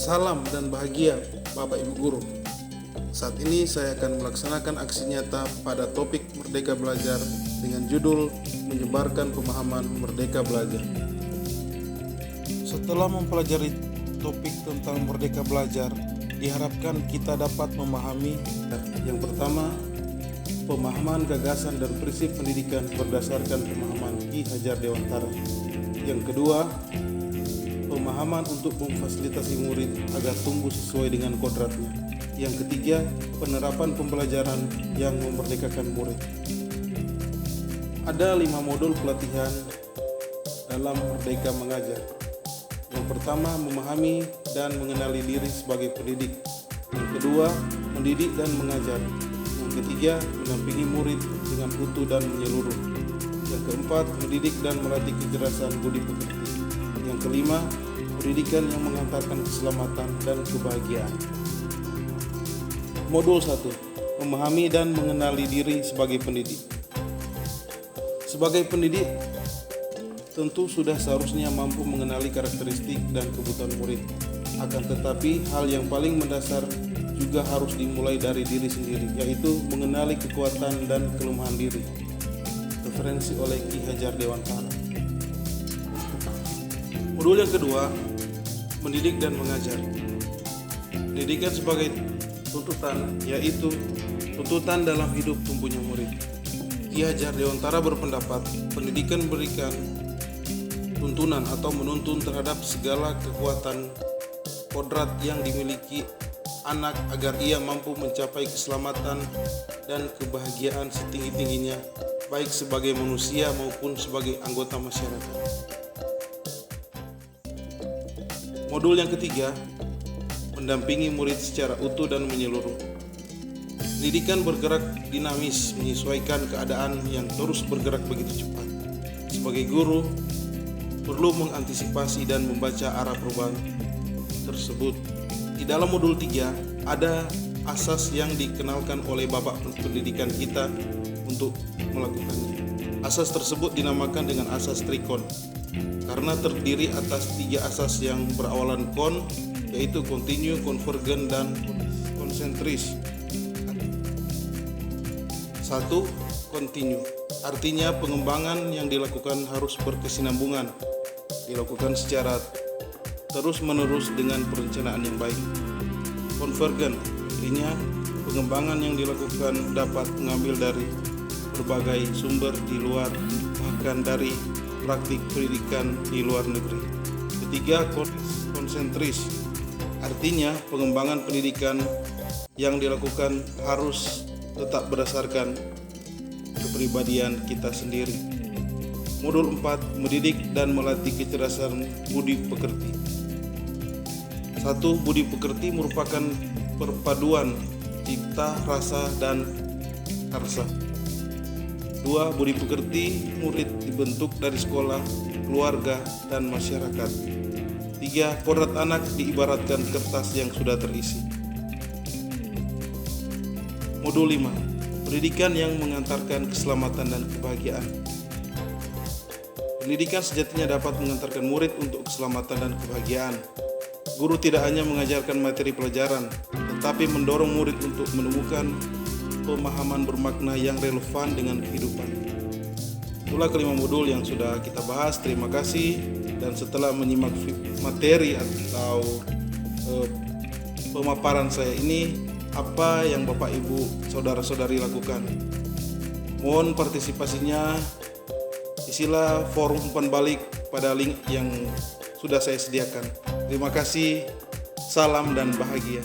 Salam dan bahagia Bapak Ibu Guru. Saat ini saya akan melaksanakan aksi nyata pada topik Merdeka Belajar dengan judul Menyebarkan Pemahaman Merdeka Belajar. Setelah mempelajari topik tentang Merdeka Belajar, diharapkan kita dapat memahami yang pertama, pemahaman gagasan dan prinsip pendidikan berdasarkan pemahaman Ki Hajar Dewantara. Yang kedua, pemahaman untuk memfasilitasi murid agar tumbuh sesuai dengan kodratnya. Yang ketiga, penerapan pembelajaran yang memerdekakan murid. Ada 5 modul pelatihan dalam Merdeka Mengajar. Yang pertama, memahami dan mengenali diri sebagai pendidik. Yang kedua, mendidik dan mengajar. Yang ketiga, mendampingi murid dengan utuh dan menyeluruh. Yang keempat, mendidik dan melatih kecerdasan budi pekerti. Yang kelima, pendidikan yang mengantarkan keselamatan dan kebahagiaan. Modul 1. Memahami dan mengenali diri sebagai pendidik. Sebagai pendidik, tentu sudah seharusnya mampu mengenali karakteristik dan kebutuhan murid. Akan tetapi, hal yang paling mendasar juga harus dimulai dari diri sendiri, yaitu mengenali kekuatan dan kelemahan diri. Referensi oleh Ki Hajar Dewantara. Modul yang kedua, mendidik dan mengajar. Pendidikan sebagai tuntutan, yaitu tuntutan dalam hidup tumbuhnya murid. Ki Hajar Dewantara berpendapat pendidikan memberikan tuntunan atau menuntun terhadap segala kekuatan kodrat yang dimiliki anak agar ia mampu mencapai keselamatan dan kebahagiaan setinggi-tingginya, baik sebagai manusia maupun sebagai anggota masyarakat. Modul yang ketiga, mendampingi murid secara utuh dan menyeluruh. Pendidikan bergerak dinamis, menyesuaikan keadaan yang terus bergerak begitu cepat. Sebagai guru, perlu mengantisipasi dan membaca arah perubahan tersebut. Di dalam modul 3, ada asas yang dikenalkan oleh Bapak Pendidikan kita untuk melakukannya. Asas tersebut dinamakan dengan asas trikon, karena terdiri atas 3 asas yang berawalan kon, yaitu continue, convergen, dan konsentris. 1. Continue, artinya pengembangan yang dilakukan harus berkesinambungan, dilakukan secara terus-menerus dengan perencanaan yang baik. Convergen, artinya pengembangan yang dilakukan dapat mengambil dari berbagai sumber di luar, bahkan dari praktik pendidikan di luar negeri. Ketiga, konsentris, artinya pengembangan pendidikan yang dilakukan harus tetap berdasarkan kepribadian kita sendiri. Modul 4, mendidik dan melatih kecerdasan budi pekerti. 1. Budi pekerti merupakan perpaduan cipta, rasa, dan karsa. 2. Budi pekerti murid dibentuk dari sekolah, keluarga, dan masyarakat. 3. Kodrat anak diibaratkan kertas yang sudah terisi. Modul 5. Pendidikan yang mengantarkan keselamatan dan kebahagiaan. Pendidikan sejatinya dapat mengantarkan murid untuk keselamatan dan kebahagiaan. Guru tidak hanya mengajarkan materi pelajaran, tetapi mendorong murid untuk menemukan pemahaman bermakna yang relevan dengan kehidupan. Itulah kelima modul yang sudah kita bahas. Terima kasih. Dan setelah menyimak materi atau pemaparan saya ini, apa yang Bapak Ibu saudara-saudari lakukan? Mohon partisipasinya, isilah forum umpan balik pada link yang sudah saya sediakan. Terima kasih, salam dan bahagia.